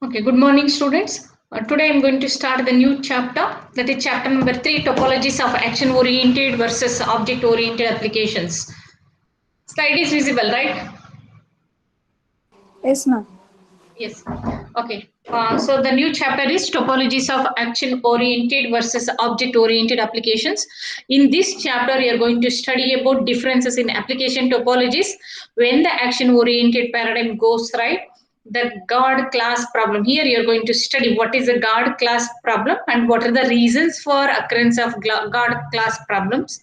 Okay, good morning, students. Today I'm going to start the new chapter, that is chapter number 3, topologies of action-oriented versus object-oriented applications. Slide is visible, right? Yes, ma'am. Yes. Okay. So the new chapter is topologies of action-oriented versus object-oriented applications. In this chapter, we are going to study about differences in application topologies when the action-oriented paradigm goes right. The guard class problem. Here, you are going to study what is a guard class problem and what are the reasons for occurrence of guard class problems.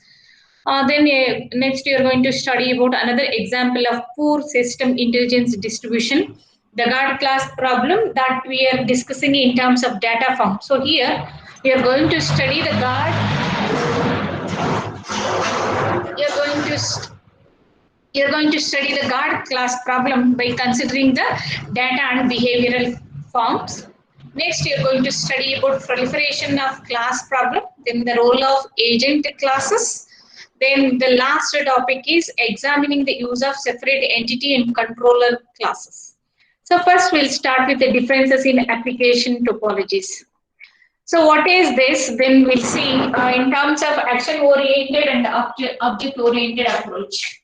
Then next you are going to study about another example of poor system intelligence distribution, the guard class problem that we are discussing in terms of data form. So here we are going to study the guard. You are going to you're going to study the guard class problem by considering the data and behavioral forms. Next, you're going to study about proliferation of class problem, then the role of agent classes. Then the last topic is examining the use of separate entity and controller classes. So first we'll start with the differences in application topologies. So what is this? Then we'll see in terms of action-oriented and object-oriented approach.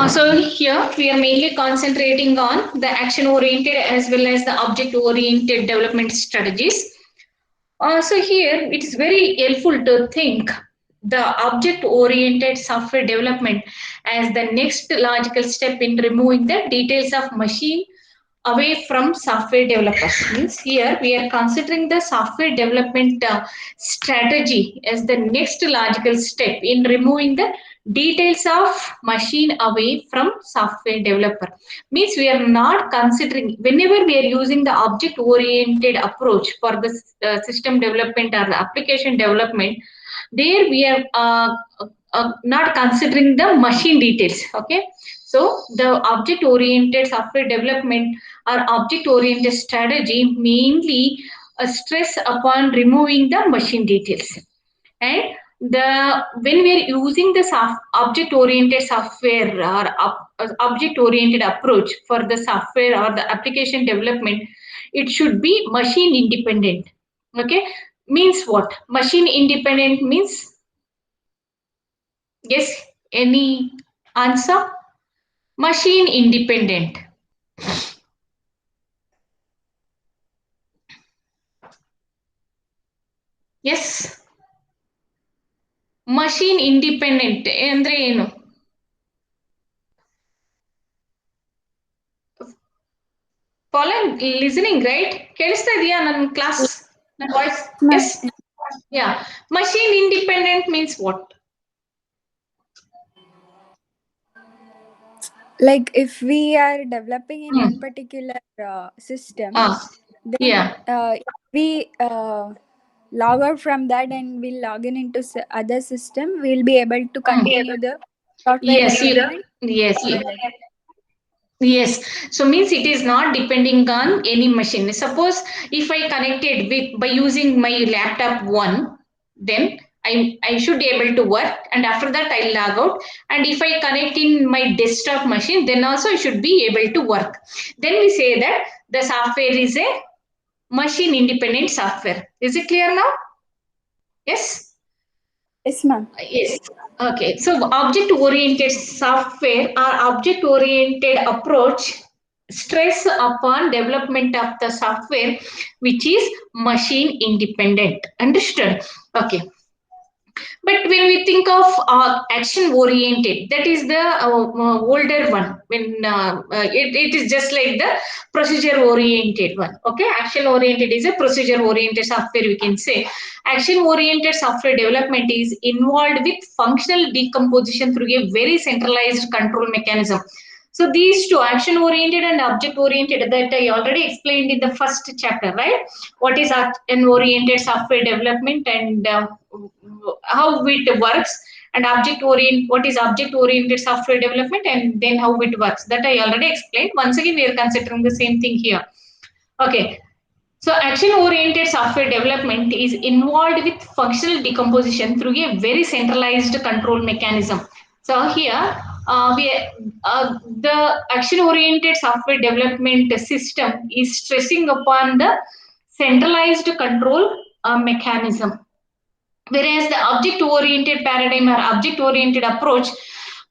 So here we are mainly concentrating on the action-oriented as well as the object-oriented development strategies. So here it is very helpful to think the object-oriented software development as the next logical step in removing the details of machine away from software developers. Means here we are considering the software development strategy as the next logical step in removing the details of machine away from software developer. Means we are not considering, whenever we are using the object oriented approach for the system development or the application development, there we are not considering the machine details. Okay, so the object oriented software development or object oriented strategy mainly stress upon removing the machine details. And the when we are using the object oriented software or object oriented approach for the software or the application development, it should be machine independent. Okay, means what? Machine independent means, yes, any answer? Machine independent. Yes. Machine independent ಅಂದ್ರೆ ಏನು? Following listening right? ಕೇಳಿಸ್ತಾ ಇದೆಯಾ ನನ್ನ class, ನನ್ನ voice? Yes, yeah. Machine independent means what? Like if we are developing in one particular system, then we log out from that and we'll log in into other system, we'll be able to continue the software development. Yes. Yes, so means it is not depending on any machine. Suppose if I connected with by using my laptop one, then I should be able to work, and after that I log out. And if I connect in my desktop machine, then also I should be able to work. Then we say that the software is a machine independent software. Is it clear now? Yes. Yes, ma'am. Yes. Okay. So object-oriented software or object-oriented approach stress upon development of the software which is machine independent. Understood? Okay. But when we think of action oriented, that is the older one. When it is just like the procedure oriented one. Okay, action oriented is a procedure oriented software. We can say action oriented software development is involved with functional decomposition through a very centralized control mechanism. So these two, action oriented and object oriented, that I already explained in the first chapter, right? What is action oriented software development and how it works, and what is object oriented software development, and then how it works, that I already explained. Once again we are considering the same thing here. Okay, so action oriented software development is involved with functional decomposition through a very centralized control mechanism. So here the action-oriented software development system is stressing upon the centralized control mechanism, whereas the object-oriented paradigm or object-oriented approach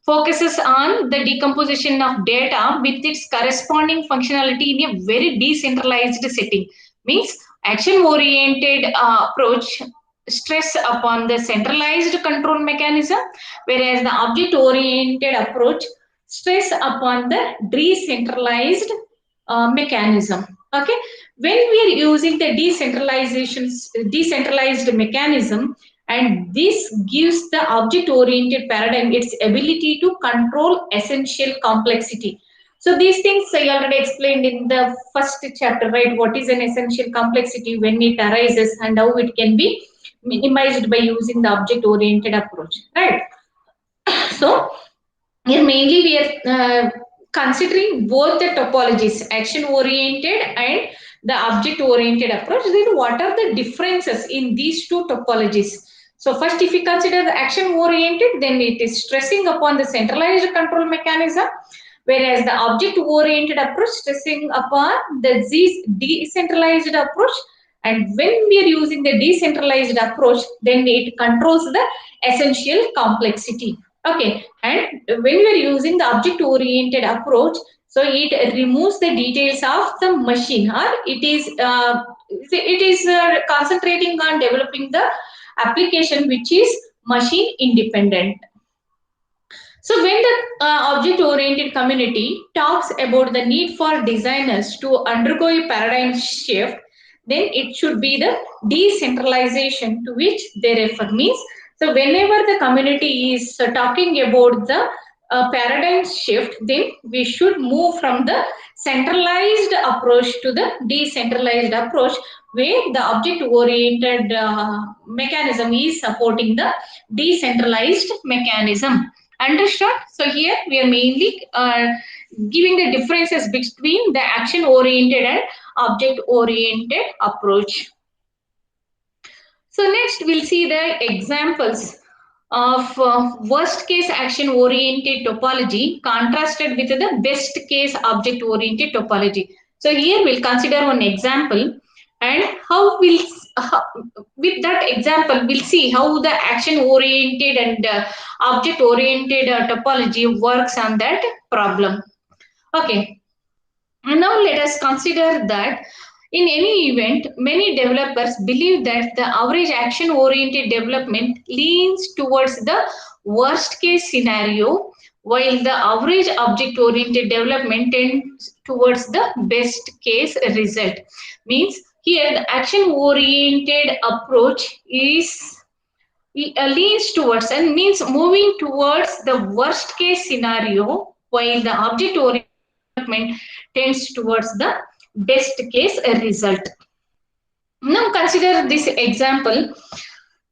focuses on the decomposition of data with its corresponding functionality in a very decentralized setting. Means action-oriented approach stress upon the centralized control mechanism, whereas the object-oriented approach stress upon the decentralized mechanism. Okay, when we are using the decentralized mechanism, and this gives the object oriented paradigm its ability to control essential complexity. So these things I already explained in the first chapter, right? What is an essential complexity, when it arises, and how it can be minimized by using the object oriented approach, right? So here mainly we are considering both the topologies, action oriented and the object oriented approach. Then what are the differences in these two topologies? So first, if we consider the action oriented, then it is stressing upon the centralized control mechanism, whereas the object oriented approach stressing upon the decentralized approach. And when we are using the decentralized approach, then it controls the essential complexity. Okay, and when we are using the object oriented approach, so it removes the details of the machine, or it is concentrating on developing the application which is machine independent. So when the object-oriented community talks about the need for designers to undergo a paradigm shift, then it should be the decentralization to which they refer. Means, so whenever the community is talking about the paradigm shift, then we should move from the centralized approach to the decentralized approach, where the object-oriented mechanism is supporting the decentralized mechanism. Understood? So here we are mainly giving the differences between the action oriented and object oriented approach. So next we'll see the examples of worst case action oriented topology contrasted with the best case object oriented topology. So here we'll consider one example, and with that example we'll see how the action oriented and object oriented topology works on that problem. Okay, and now let us consider that in any event, many developers believe that the average action oriented development leans towards the worst case scenario, while the average object oriented development tends towards the best case result. Means here the action oriented approach is leans towards, and means moving towards the worst case scenario, while the object oriented development tends towards the best case result. Now consider this example.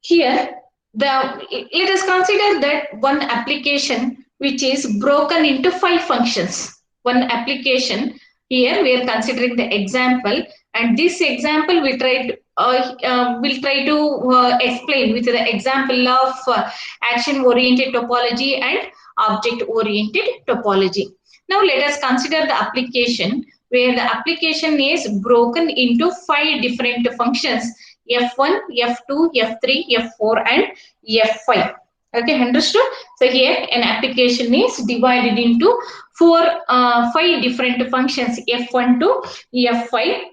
Here, let us consider that one application which is broken into 5 functions. One application, here we are considering the example, and this example we will try to explain with the example of action-oriented topology and object-oriented topology. Now let us consider the application where the application is broken into 5 different functions: F1, F2, F3, F4 and F5. Okay, understood? So here an application is divided into 5 different functions, F1 to F5.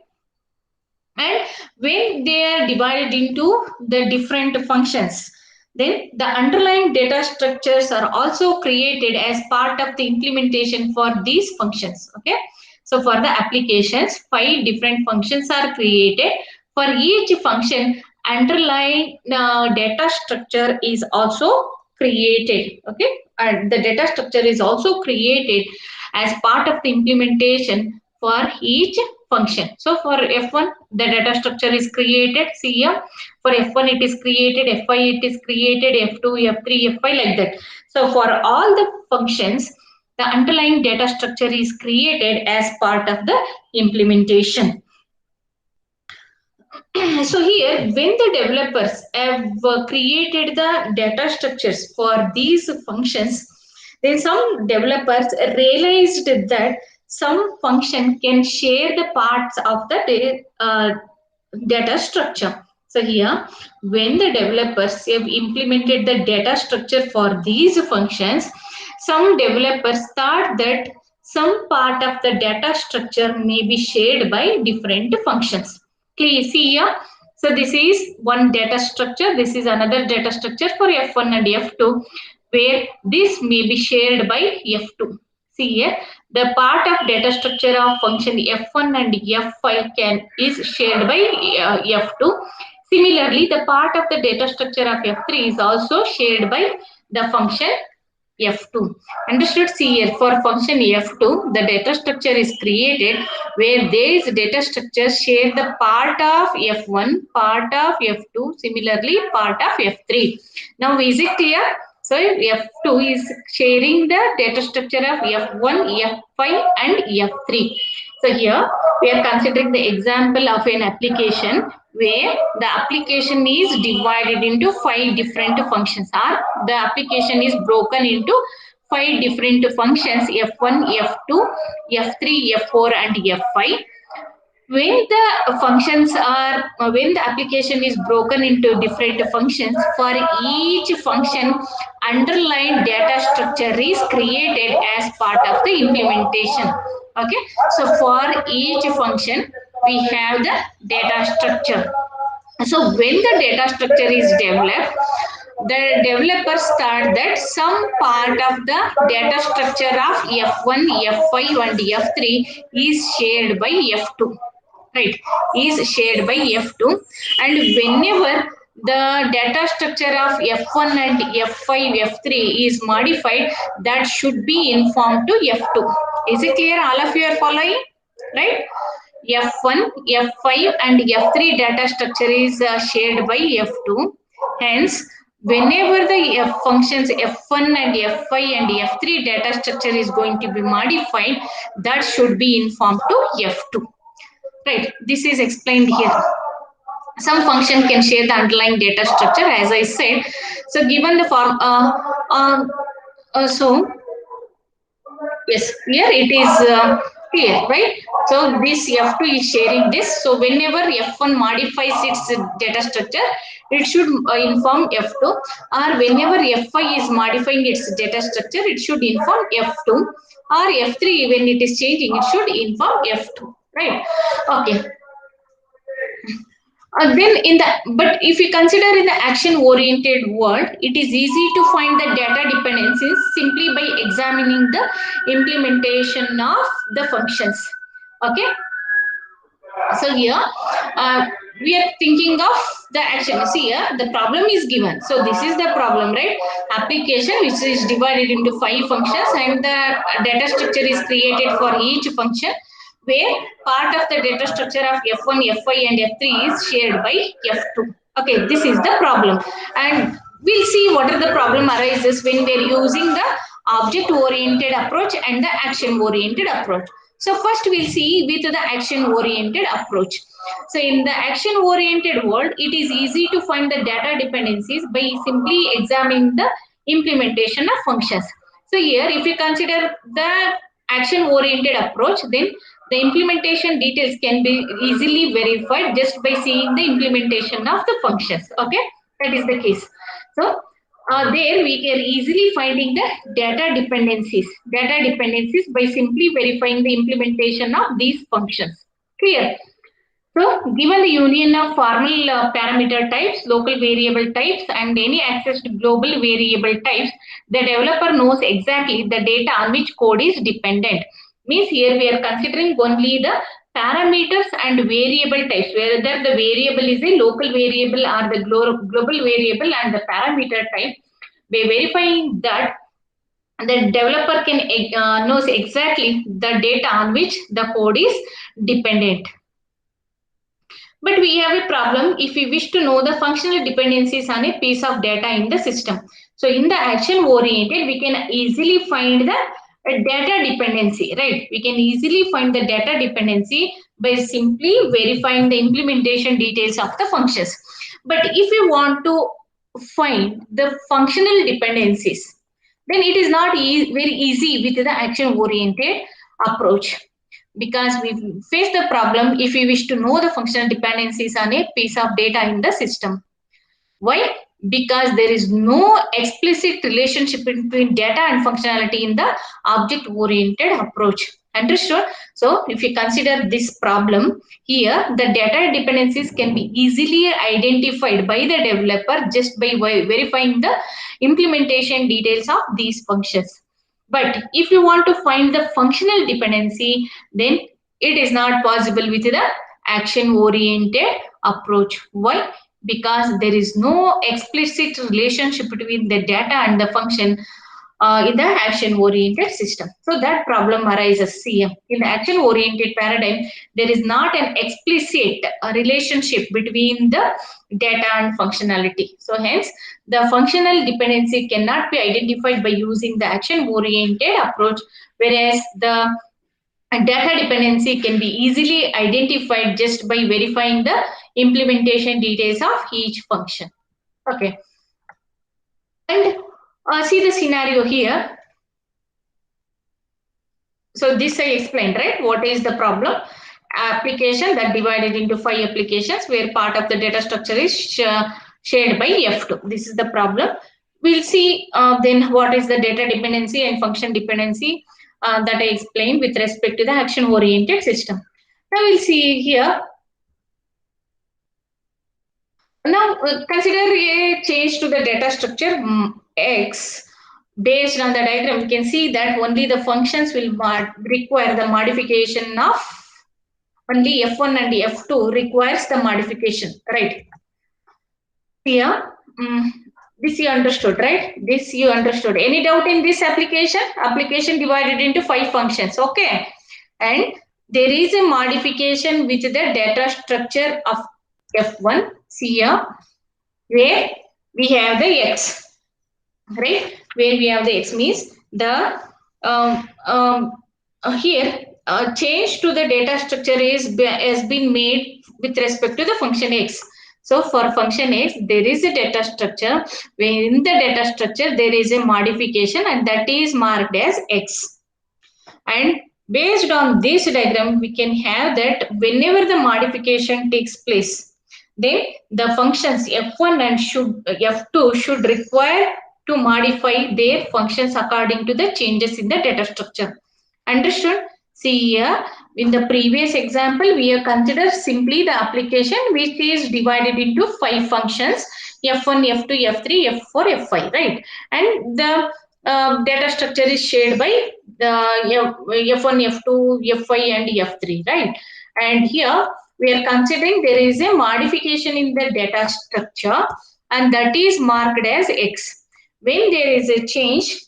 And when they are divided into the different functions, then the underlying data structures are also created as part of the implementation for these functions. Okay, so for the applications, 5 different functions are created. For each function, underlying data structure is also created. Okay, and the data structure is also created as part of the implementation for each function. So for F1, the data structure is created. See here, for F1 it is created, F5 it is created, F2, F3, F5 like that. So for all the functions, the underlying data structure is created as part of the implementation. So here, when the developers have created the data structures for these functions, Then some developers realized that some function can share the parts of the data structure. So here, when the developers have implemented the data structure for these functions, some developers thought that some part of the data structure may be shared by different functions. Please see here. So this is one data structure. This is another data structure for F1 and F2, where this may be shared by F2. See here, the part of data structure of function F1 and F5 is shared by F2. Similarly, the part of the data structure of F3 is also shared by the function F2. Understood? See here, for function F2, the data structure is created where these data structures share the part of F1, part of F2, similarly part of F3. Now, is it clear? So, F2 is sharing the data structure of F1, F5 and F3. So, here we are considering the example of an application where the application is divided into 5 different functions, or the application is broken into 5 different functions F1, F2, F3, F4 and F5. When the application is broken into different functions, for each function, underlying data structure is created as part of the implementation. Okay, so for each function, we have the data structure. So when the data structure is developed, the developers thought that some part of the data structure of F1, F5 and F3 is shared by F2. Right, is shared by F2, and whenever the data structure of F1 and F5, F3 is modified, that should be informed to F2. Is it clear? All of you are following? Right? F1, F5 and F3 data structure is shared by F2. Hence, whenever the functions F1 and F5 and F3 data structure is going to be modified, that should be informed to F2. Right, this is explained here. Some function can share the underlying data structure, as I said. So given the form, so yes, here it is clear, right? So this F2 is sharing this. So whenever F1 modifies its data structure, it should inform F2, or whenever F5 is modifying its data structure, it should inform F2, or F3 when it is changing, it should inform F2, right? Okay. But if you consider in the action-oriented world, it is easy to find the data dependencies simply by examining the implementation of the functions. Okay. So here we are thinking of the action. See here, the problem is given. So this is the problem, right? Application which is divided into 5 functions, and the data structure is created for each function, where part of the data structure of F1, F5 and F3 is shared by F2. Okay, this is the problem. And we'll see what are the problem arises when we're using the object-oriented approach and the action-oriented approach. So first we'll see with the action-oriented approach. So in the action-oriented world, it is easy to find the data dependencies by simply examining the implementation of functions. So here, if you consider the action-oriented approach, then the implementation details can be easily verified just by seeing the implementation of the functions. Okay, that is the case. So there we can easily finding the data dependencies by simply verifying the implementation of these functions. Clear? So given the union of formal parameter types, local variable types and any accessed global variable types, the developer knows exactly the data on which code is dependent. Means here we are considering only the parameters and variable types, whether the variable is a local variable or the global variable and the parameter type. By verifying that, the developer can knows exactly the data on which the code is dependent. But we have a problem if we wish to know the functional dependencies on a piece of data in the system. So in the action oriented, we can easily find the data dependency, right? We can easily find the data dependency by simply verifying the implementation details of the functions. But if you want to find the functional dependencies, then it is not very easy with the action-oriented approach, because we face the problem if we wish to know the functional dependencies on a piece of data in the system. Why? Because there is no explicit relationship between data and functionality in the object-oriented approach. Understood? So, if you consider this problem here, the data dependencies can be easily identified by the developer just by verifying the implementation details of these functions. But if you want to find the functional dependency, then it is not possible with the action-oriented approach. Why? Because there is no explicit relationship between the data and the function in the action-oriented system. So that problem arises here. In the action-oriented paradigm, there is not an explicit relationship between the data and functionality. So hence, the functional dependency cannot be identified by using the action-oriented approach, whereas the data dependency can be easily identified just by verifying the implementation details of each function. Okay. And see the scenario here. So this I explained, right? What is the problem? Application that divided into 5 applications where part of the data structure is shared by F2. This is the problem. We'll see then what is the data dependency and function dependency that I explained with respect to the action-oriented system. Now we'll see here. Now consider a change to the data structure X. Based on the diagram, you can see that only the functions will require the modification of only F1 and F2 requires the modification, right? Here, this you understood, right? This you understood. Any doubt in this application? Application divided into 5 functions, okay? And there is a modification with the data structure of F1, see here, where we have the X, right? Where we have the X means the here change to the data structure has been made with respect to the function X. So for function X, there is a data structure. Within the data structure, there is a modification and that is marked as X. And based on this diagram, we can have that whenever the modification takes place, then the functions F1 and F2 should require to modify their functions according to the changes in the data structure. Understood? See here, in the previous example, we have considered simply the application which is divided into 5 functions, F1, F2, F3, F4, F5, right? And the data structure is shared by the F1, F2, F5 and F3, right? And here we are considering there is a modification in the data structure and that is marked as X. When there is a change,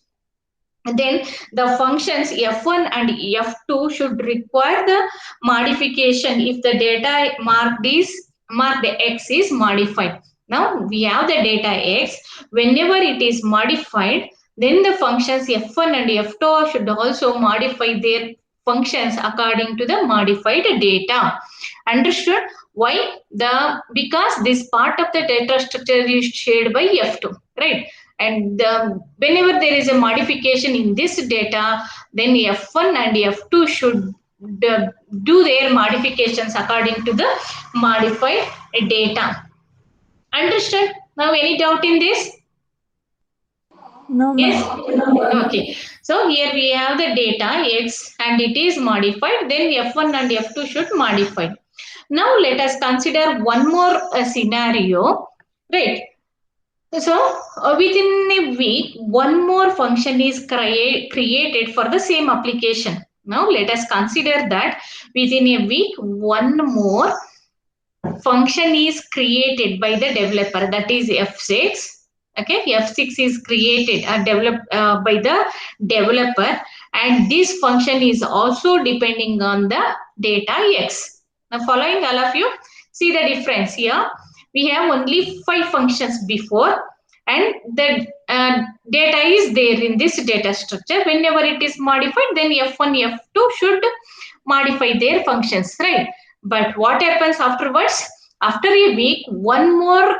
then the functions F1 and F2 should require the modification if the data marked X is modified. Now we have the data X. Whenever it is modified, then the functions F1 and F2 should also modify their functions according to the modified data. Understood? Why? Because this part of the data structure is shared by F2, right? And whenever there is a modification in this data, then F1 and F2 should do their modifications according to the modified data. Understood? Now, any doubt in this? No, yes? Okay. So here we have the data X and it is modified. Then F1 and F2 should modify. Now let us consider one more scenario, right? So within a week, one more function is created for the same application. Now let us consider that within a week, one more function is created by the developer, that is F6. Okay, F6 is created and developed by the developer, and this function is also depending on the data X. Now following all of you, see the difference here. We have only 5 functions before and the data is there in this data structure. Whenever it is modified, then F1, F2 should modify their functions, right? But what happens afterwards? After a week, one more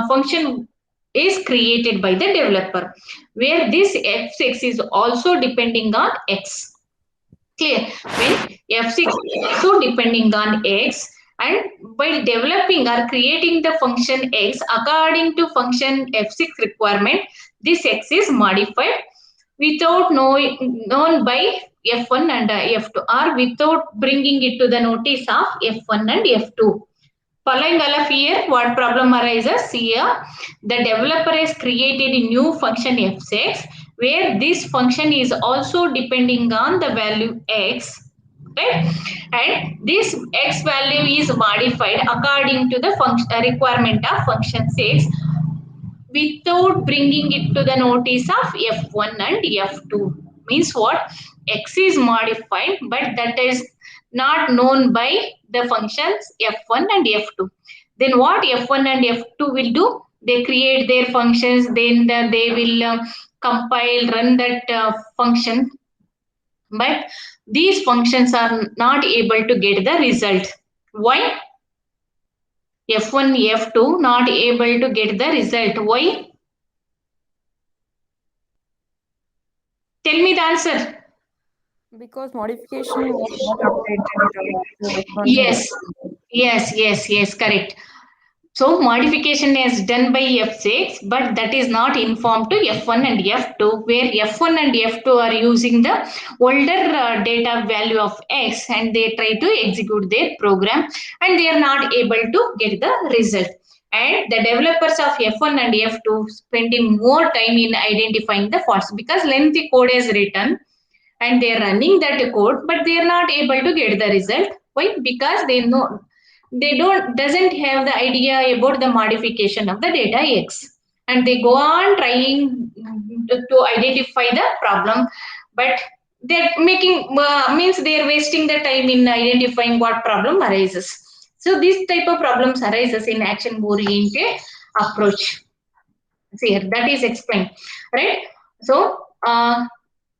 function is created by the developer, where this f6 is also depending on x. Clear? When f6 is also depending on x, and by developing or creating the function x according to function f6 requirement, this x is modified without known by f1 and f2, or without bringing it to the notice of f1 and f2. Following all of here, what problem arises here? The developer has created a new function f6, where this function is also depending on the value x, right? And this x value is modified according to the requirement of function 6, without bringing it to the notice of f1 and f2. Means what? X is modified, but that is not known by the functions f1 and f2. Then what f1 and f2 will do? They create their functions, then they will compile, run that function, but these functions are not able to get the result. Why? F1, F2 not able to get the result. Why? Tell me the answer. Because modification was not updated to Yes, yes, correct. So modification is done by F6, but that is not informed to F1 and F2, where F1 and F2 are using the older data value of X, and they try to execute their program, and they are not able to get the result. And the developers of F1 and F2 spending more time in identifying the faults, because lengthy code is written and they are running that code, but they are not able to get the result. Why? Because they don't doesn't have the idea about the modification of the data x, and they go on trying to identify the problem, but they're making means they are wasting the time in identifying what problem arises. So this type of problems arises in action oriented approach. See here, that is explained, right? So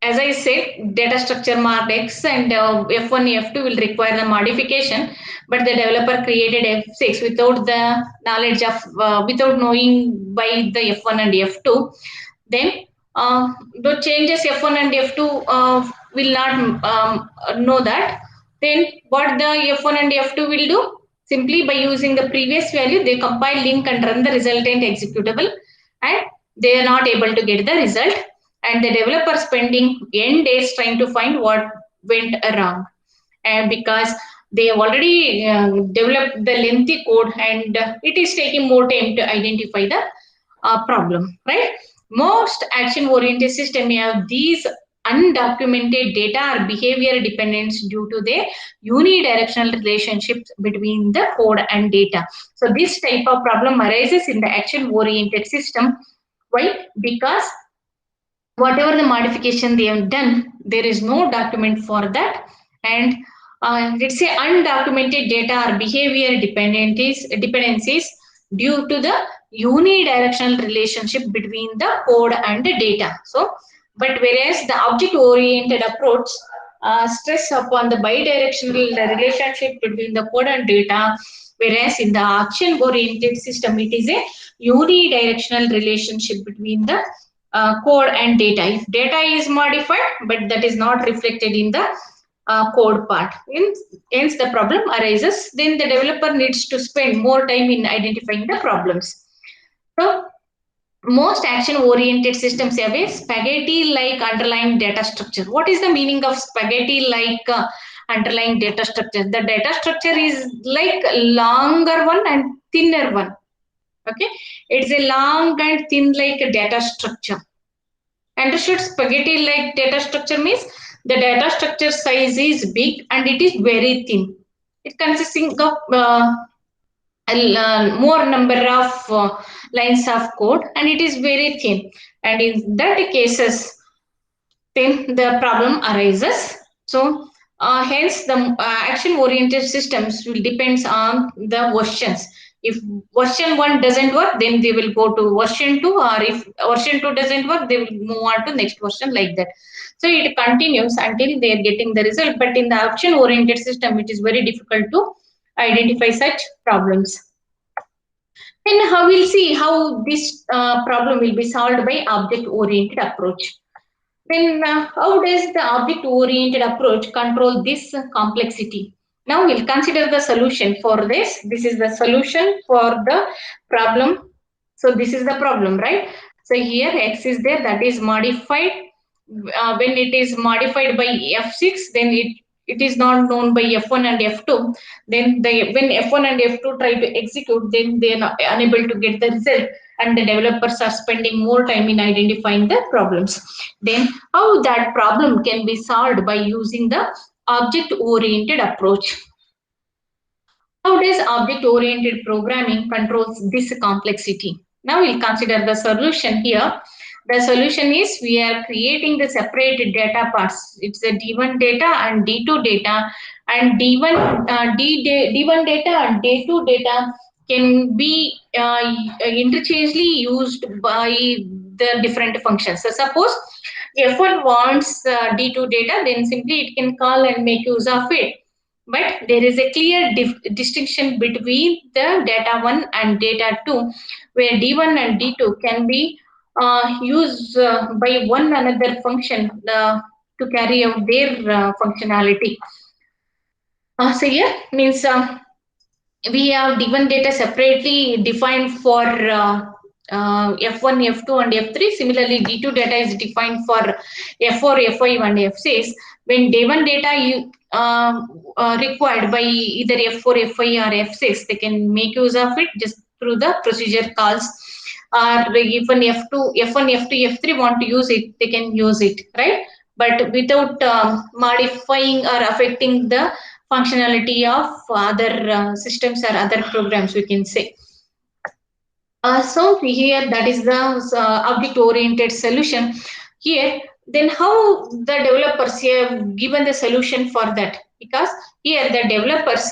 as I said, data structure marked X, and F1, F2 will require the modification, but the developer created F6 without the knowledge of, without knowing by the F1 and F2. Then the changes F1 and F2 will not know that. Then what the F1 and F2 will do? Simply by using the previous value, they compile, link, and run the resultant executable, and they are not able to get the result, and the developer spending n days trying to find what went wrong, and because they have already developed the lengthy code, and it is taking more time to identify the problem, right? Most action oriented system have these undocumented data or behavior dependence due to their unidirectional relationships between the code and data. So this type of problem arises in the action oriented system. Why? Because whatever the modification they have done, there is no document for that, and let's say undocumented data or behavior dependencies due to the unidirectional relationship between the code and the data. So, but whereas the object oriented approach stress upon the bidirectional relationship between the code and data, whereas in the action oriented system it is a unidirectional relationship between the code and data. If data is modified, but that is not reflected in the code part, hence the problem arises. Then the developer needs to spend more time in identifying the problems. So most action oriented systems have a spaghetti like underlying data structure. What is the meaning of spaghetti like underlying data structure? The data structure is like longer one and thinner one. Okay, it's a long and thin like a data structure. Understood? Spaghetti like data structure means the data structure size is big and it is very thin. It consisting of more number of lines of code, and it is very thin. And in that cases, then the problem arises. So hence the action-oriented systems will depends on the versions. If version 1 doesn't work, then they will go to version 2, or if version 2 doesn't work, they will move on to next version, like that. So it continues until they are getting the result. But in the action-oriented system, it is very difficult to identify such problems. Then we'll see how this problem will be solved by object-oriented approach. Then how does the object-oriented approach control this complexity? Now we'll consider the solution for this. This is the solution for the problem. So this is the problem, right? So here X is there, that is modified. When it is modified by F6, then it is not known by F1 and F2. Then when F1 and F2 try to execute, then they are unable to get the result, and the developers are spending more time in identifying the problems. Then how that problem can be solved by using the object-oriented approach. How does object-oriented programming controls this complexity? Now we'll consider the solution here. The solution is we are creating the separate data parts. It's a D1 data and D2 data, and D1 data and D2 data can be interchangeably used by the different functions. So suppose F1 wants D2 data, then simply it can call and make use of it. But there is a clear distinction between the data 1 and data 2, where D1 and D2 can be used by one another function to carry out their functionality. So here means we have D1 data separately defined for F1, F2 and F3. Similarly, D2 data is defined for F4, F5 and F6. When D1 data required by either F4, F5 or F6, they can make use of it just through the procedure calls. Or if an F2, F3 want to use it, they can use it, right? But without modifying or affecting the functionality of other systems or other programs, we can say. So here that is the object-oriented solution. Here, then how the developers have given the solution for that? Because here the developers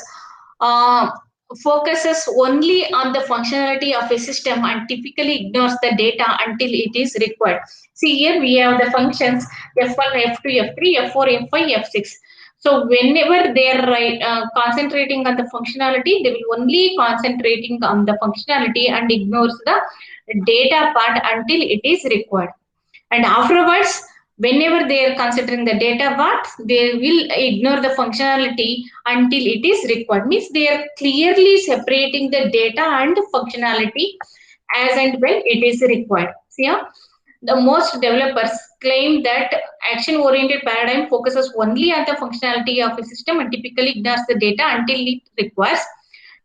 focuses only on the functionality of a system and typically ignores the data until it is required. See here we have the functions F1, F2, F3, F4, F5, F6. So whenever they are concentrating on the functionality, they will only concentrating on the functionality and ignores the data part until it is required. And afterwards, whenever they are considering the data part, they will ignore the functionality until it is required. Means they are clearly separating the data and functionality as and when it is required. See here? The most developers claim that action-oriented paradigm focuses only on the functionality of a system and typically ignores the data until it requires.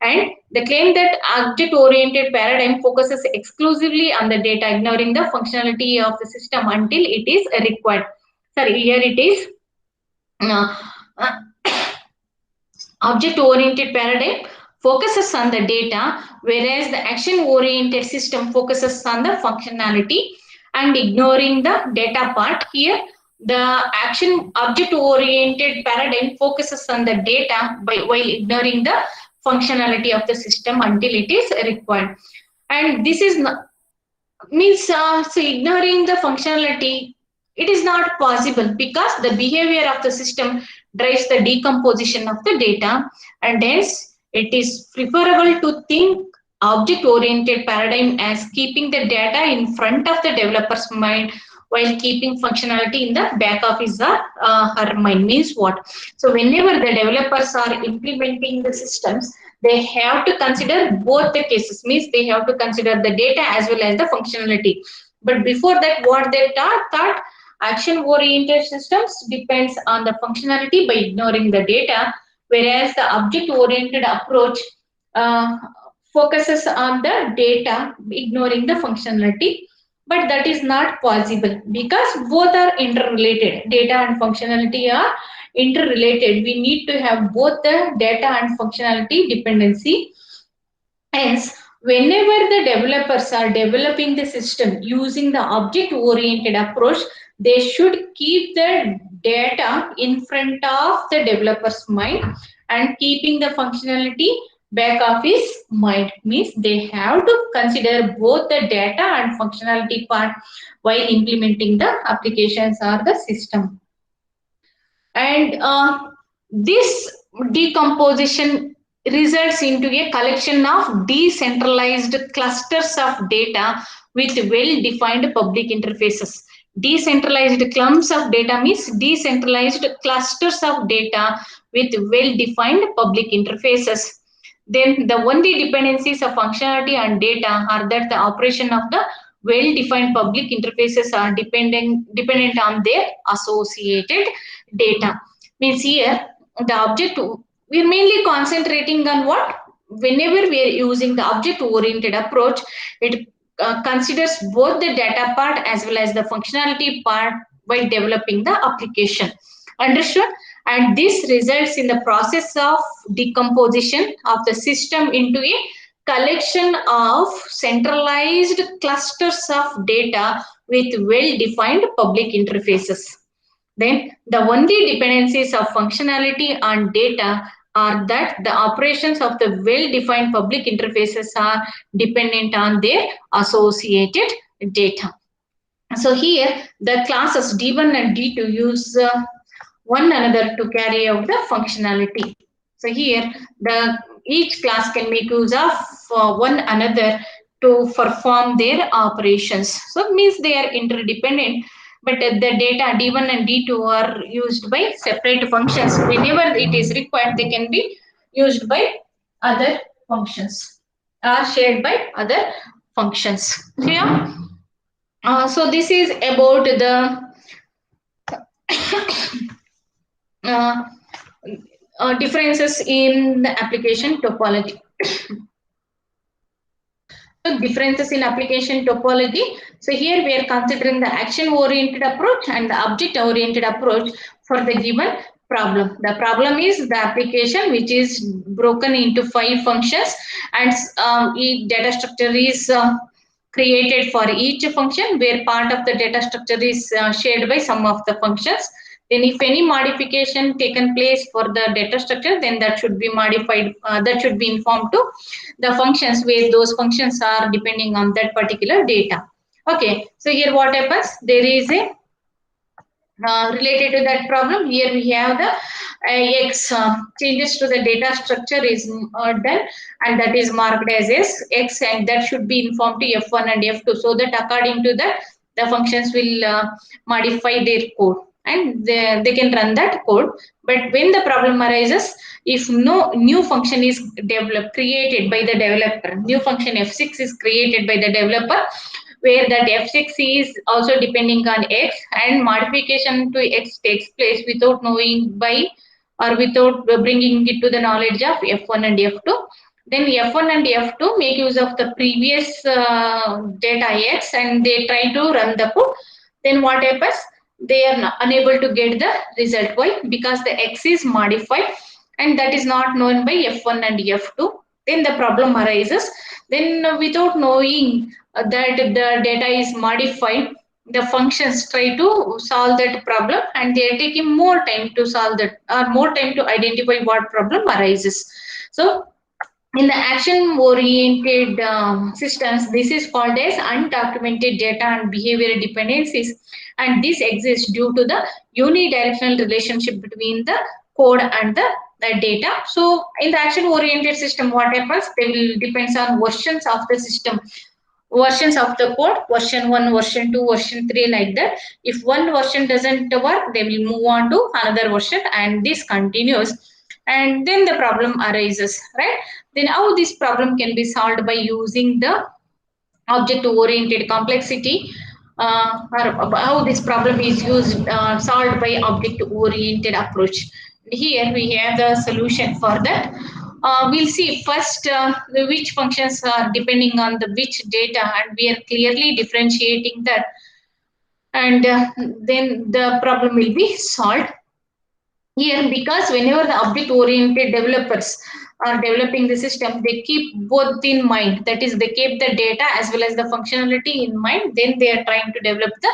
And they claim that object-oriented paradigm focuses exclusively on the data, ignoring the functionality of the system until it is required. Sorry, here it is. Object-oriented paradigm focuses on the data, whereas the action-oriented system focuses on the functionality and ignoring the data part. Here, the action object-oriented paradigm focuses on the data while ignoring the functionality of the system until it is required. And this is not, means so ignoring the functionality, it is not possible because the behavior of the system drives the decomposition of the data, and hence it is preferable to think object-oriented paradigm as keeping the data in front of the developer's mind while keeping functionality in the back of his or her mind. Means what? So whenever the developers are implementing the systems, they have to consider both the cases. Means they have to consider the data as well as the functionality. But before that, what they thought action-oriented systems depends on the functionality by ignoring the data, whereas the object-oriented approach focuses on the data, ignoring the functionality. But that is not possible because both are interrelated. Data and functionality are interrelated. We need to have both the data and functionality dependency. Hence, whenever the developers are developing the system using the object-oriented approach, they should keep the data in front of the developer's mind and keeping the functionality back of his mind. Means they have to consider both the data and functionality part while implementing the applications or the system. And this decomposition results into a collection of decentralized clusters of data with well-defined public interfaces. Decentralized clumps of data means decentralized clusters of data with well-defined public interfaces. Then the only dependencies of functionality and data are that the operation of the well-defined public interfaces are dependent on their associated data. Means here the object, we're mainly concentrating on what? Whenever we are using the object-oriented approach, it considers both the data part as well as the functionality part while developing the application. Understood? And this results in the process of decomposition of the system into a collection of centralized clusters of data with well-defined public interfaces. Then the only dependencies of functionality and data are that the operations of the well-defined public interfaces are dependent on their associated data. So here the classes D1 and D2 use one another to carry out the functionality. So here the each class can make use of one another to perform their operations. So it means they are interdependent, but the data D1 and D2 are used by separate functions. Whenever it is required, they can be used by other functions, are shared by other functions. Clear? So this is about the uh, differences in the application topology. So differences in application topology. So here we are considering the action-oriented approach and the object-oriented approach for the given problem. The problem is the application which is broken into 5 functions, and each data structure is created for each function, where part of the data structure is shared by some of the functions. Then if any modification taken place for the data structure, then that should be modified, that should be informed to the functions where those functions are depending on that particular data. Okay, so here what happens? There is a related to that problem. Here we have the X changes to the data structure is done, and that is marked as X, and that should be informed to F1 and F2, so that according to that the functions will modify their code and they can run that code. But when the problem arises, if no new function is developed, created by the developer, new function F6 is created by the developer, where that F6 is also depending on X, and modification to X takes place without knowing by or without bringing it to the knowledge of F1 and F2. Then F1 and F2 make use of the previous data X and they try to run the code. Then what happens? They are unable to get the result. Why? Because the X is modified and that is not known by F1 and F2. Then the problem arises. Then without knowing that the data is modified, the functions try to solve that problem and they are taking more time to solve that, or more time to identify what problem arises. So in the action-oriented systems, this is called as undocumented data and behavior dependencies, and this exists due to the unidirectional relationship between the code and the data. So in the action-oriented system, what happens? They will depends on versions of the system, versions of the code, version 1, version 2, version 3, like that. If one version doesn't work, they will move on to another version and this continues, and then the problem arises, right? Then how this problem can be solved? By using the object oriented complexity, or how this problem is used, solved by object oriented approach. Here we have the solution for that. We'll see first which functions are depending on the which data, and we are clearly differentiating that, and then the problem will be solved. Here, because whenever the object-oriented developers are developing the system, they keep both in mind. That is, they keep the data as well as the functionality in mind. Then they are trying to develop the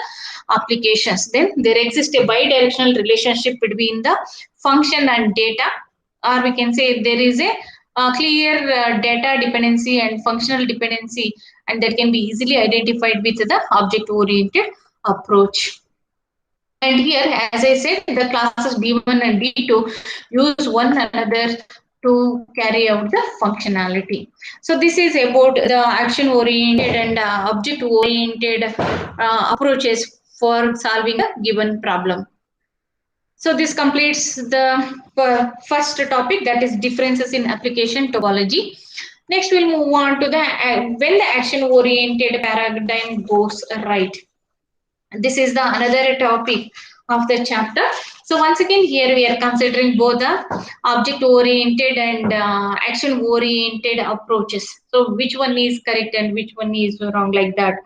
applications. Then there exists a bi-directional relationship between the function and data, or we can say there is a clear data dependency and functional dependency, and that can be easily identified with the object-oriented approach. And here, as I said, the classes D1 and D2 use one another to carry out the functionality. So this is about the action oriented and object oriented approaches for solving a given problem. So this completes the first topic, that is differences in application topology. Next we'll move on to the when the action oriented paradigm goes right. This is the another topic of the chapter. So once again here we are considering both the object oriented and action oriented approaches. So which one is correct and which one is wrong, like that.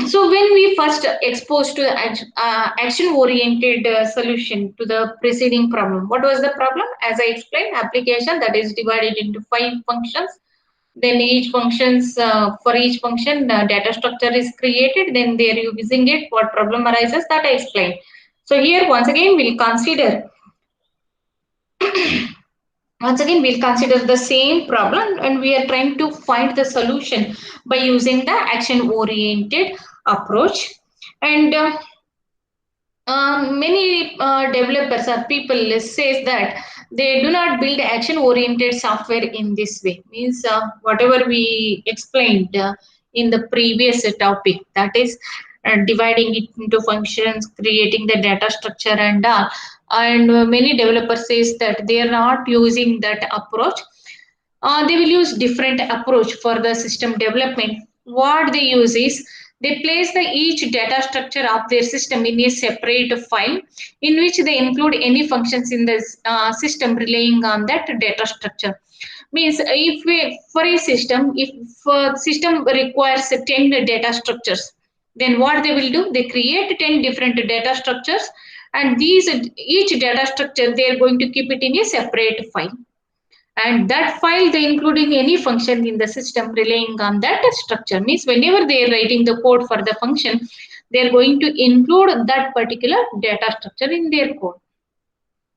So when we first exposed to action oriented solution to the preceding problem, what was the problem? As I explained, application that is divided into 5 functions. Then each functions, for each function data structure is created, then they are using it, what problem arises, that I explained. So here once again we'll consider the same problem, and we are trying to find the solution by using the action oriented approach. And many developers or people says that they do not build action oriented software in this way. Means whatever we explained in the previous topic, that is dividing it into functions, creating the data structure and all. And many developers says that they are not using that approach. They will use different approach for the system development. What they use is they place the each data structure of their system in a separate file in which they include any functions in the system relying on that data structure. Means if we, for a system, if system requires 10 data structures, then what they will do, they create 10 different data structures, and these each data structure they are going to keep it in a separate file, and that file they including any function in the system relying on that structure. Means whenever they are writing the code for the function, they are going to include that particular data structure in their code.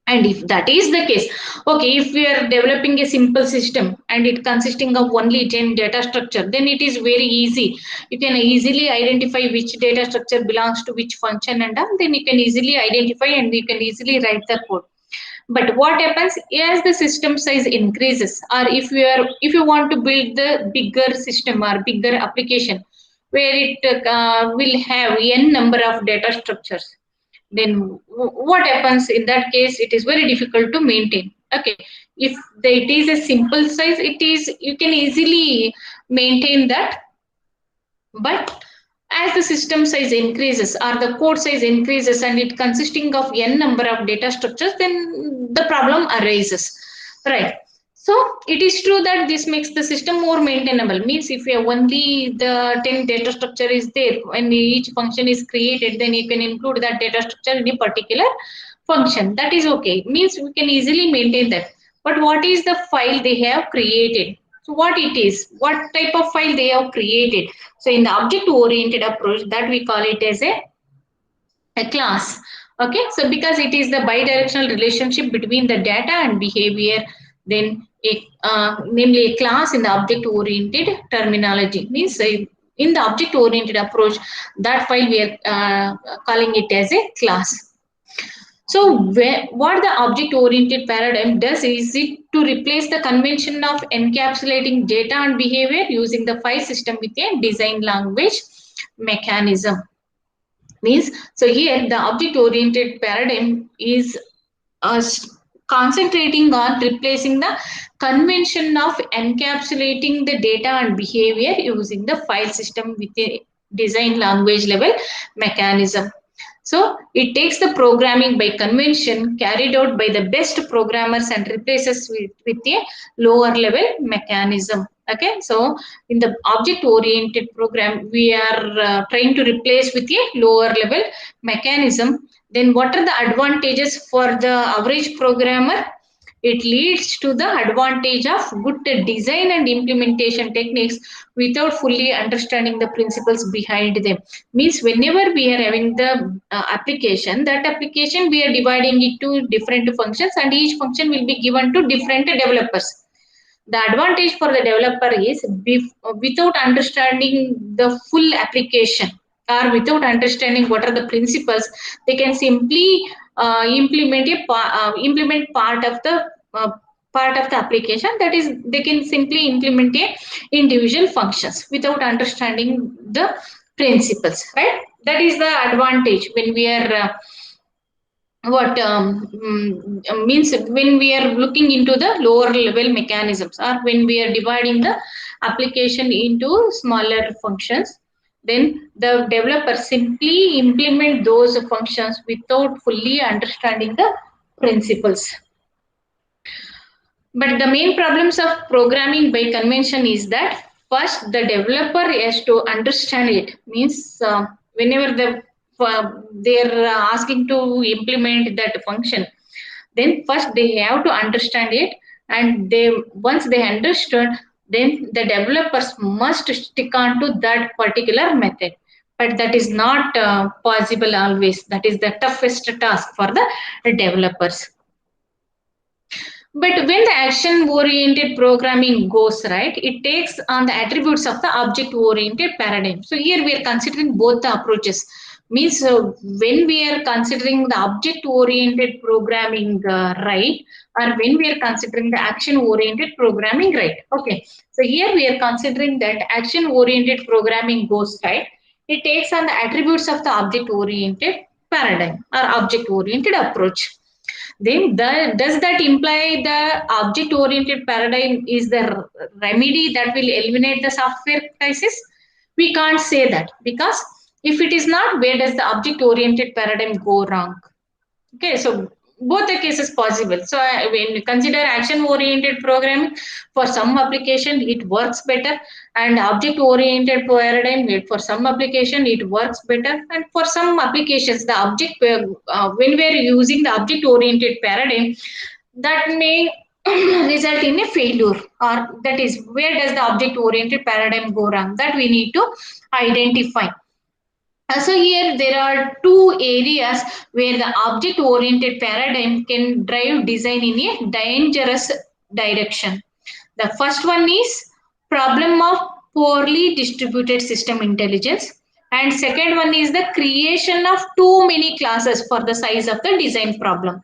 And if that is the case, okay, if we are developing a simple system and it consisting of only 10 data structure, then it is very easy. You can easily identify which data structure belongs to which function, and then you can easily identify and you can easily write the code. But what happens as the system size increases, or if you want to build the bigger system or bigger application where it will have n number of data structures, then what happens in that case, it is very difficult to maintain. Okay, if it is a simple size, it is, you can easily maintain that. But as the system size increases or the code size increases and it consisting of n number of data structures, then the problem arises, right? So it is true that this makes the system more maintainable. Means if you have only the 10 data structure is there and each function is created, then you can include that data structure in a particular function. That is okay. Means we can easily maintain that. But what is the file they have created? So what it is, what type of file they have created? So in the object oriented approach, that we call it as a class. Okay, so because it is the bidirectional relationship between the data and behavior, then namely a class in the object oriented terminology. Means in the object oriented approach, that file we are calling it as a class. So what the object-oriented paradigm does is it to replace the convention of encapsulating data and behavior using the file system with a design language mechanism. Means, so here the object-oriented paradigm is concentrating on replacing the convention of encapsulating the data and behavior using the file system with a design language level mechanism. So it takes the programming by convention carried out by the best programmers and replaces with a lower level mechanism. Okay, so in the object oriented program, we are trying to replace with a lower level mechanism. Then what are the advantages for the average programmer? It leads to the advantage of good design and implementation techniques without fully understanding the principles behind them. Means whenever we are having the application, that application we are dividing it to different functions and each function will be given to different developers. The advantage for the developer is without understanding the full application or without understanding what are the principles, they can simply implement part of the part of the application. That is, they can simply implement a individual functions without understanding the principles, right? That is the advantage when we are means when we are looking into the lower level mechanisms, or when we are dividing the application into smaller functions, then the developer simply implement those functions without fully understanding the principles. But the main problems of programming by convention is that first the developer has to understand it. Means whenever they're asking to implement that function, then first they have to understand it, and they once they understood, then the developers must stick on to that particular method. But that is not possible always. That is the toughest task for the developers. But when the action oriented programming goes right, it takes on the attributes of the object oriented paradigm. So here we are considering both the approaches. Means when we are considering the object oriented programming right, or when we are considering the action oriented programming right. Okay. So here we are considering that action oriented programming goes right. It takes on the attributes of the object oriented paradigm or object oriented approach. Then does that imply the object oriented paradigm is the remedy that will eliminate the software crisis? We can't say that, because if it is not, where does the object oriented paradigm go wrong? Okay, so both the cases possible. So when we consider action oriented programming, for some application it works better, and object oriented paradigm, for some application it works better, and for some applications the object when we are using the object oriented paradigm, that may result in a failure. Or that is, where does the object oriented paradigm go wrong, that we need to identify. So here there are two areas where the object-oriented paradigm can drive design in a dangerous direction. The first one is problem of poorly distributed system intelligence, and second one is the creation of too many classes for the size of the design problem.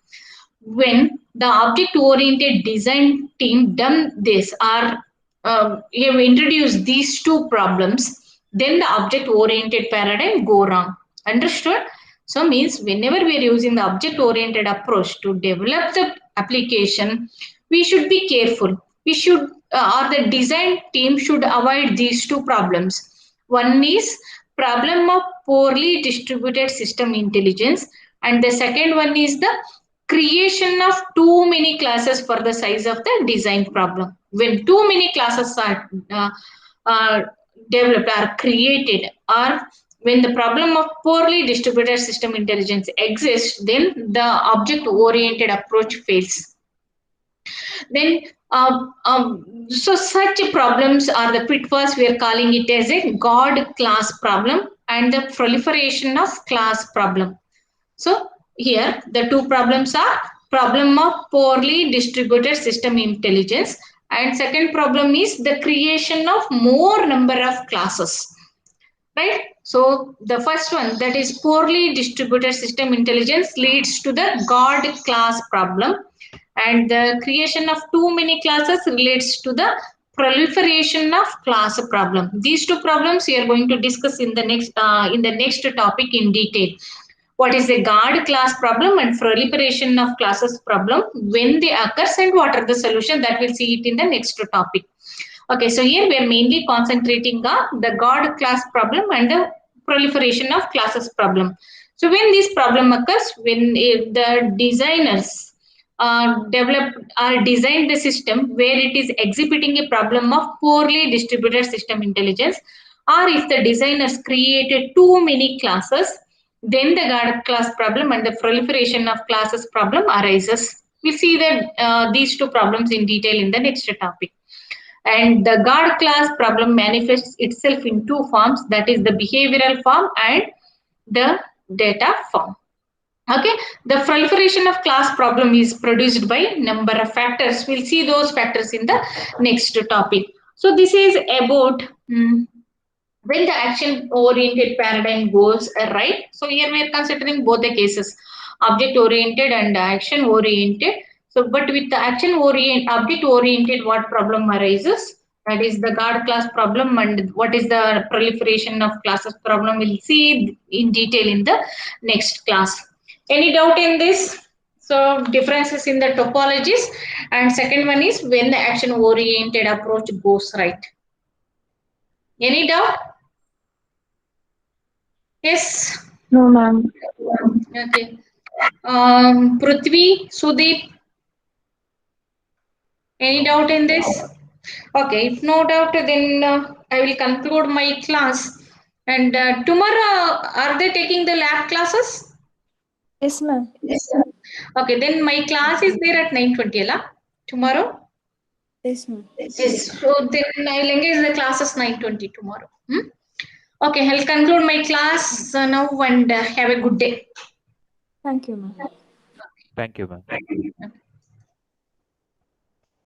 When the object-oriented design team done this, or have introduced these two problems, then the object-oriented paradigm go wrong. Understood? So means whenever we are using the object-oriented approach to develop the application, we should be careful. We should, or the design team should avoid these two problems. One is problem of poorly distributed system intelligence, and the second one is the creation of too many classes for the size of the design problem. When too many classes are developed or created, or when the problem of poorly distributed system intelligence exists, then the object oriented approach fails. Then so such problems are the pitfalls. We are calling it as a god class problem and the proliferation of class problem. So here the two problems are problem of poorly distributed system intelligence, and second problem is the creation of more number of classes, right? So the first one, that is poorly distributed system intelligence, leads to the god class problem, and the creation of too many classes relates to the proliferation of class problem. These two problems we are going to discuss in the next topic in detail. What is the god class problem and proliferation of classes problem, when they occurs, and what are the solution, that we'll see it in the next topic. Okay, so here we are mainly concentrating on the god class problem and the proliferation of classes problem. So when this problem occurs, when the designers develop or design the system where it is exhibiting a problem of poorly distributed system intelligence, or if the designers created too many classes, then the god class problem and the proliferation of classes problem arises. We'll see that these two problems in detail in the next topic. And the god class problem manifests itself in two forms, that is the behavioral form and the data form. Okay, the proliferation of class problem is produced by number of factors. We'll see those factors in the next topic. So this is about when the action oriented paradigm goes right. So here we are considering both the cases, object oriented and action oriented. So, but with the object oriented, what problem arises? That is the guard class problem, and what is the proliferation of classes problem? We'll see in detail in the next class. Any doubt in this? So, differences in the topologies, and second one is when the action oriented approach goes right. Any doubt? Yes. No, ma'am. Okay. Prithvi, Sudeep, any doubt in this? Okay, if no doubt, then I will conclude my class. And tomorrow, are they taking the lab classes? Yes, ma'am. Yes. Okay, then my class is there at 9:20, la? Tomorrow? Yes, ma'am. Yes. So then I will engage the classes 9:20 tomorrow. Okay, I'll conclude my class now and have a good day. Thank you, ma'am. Thank you, ma'am.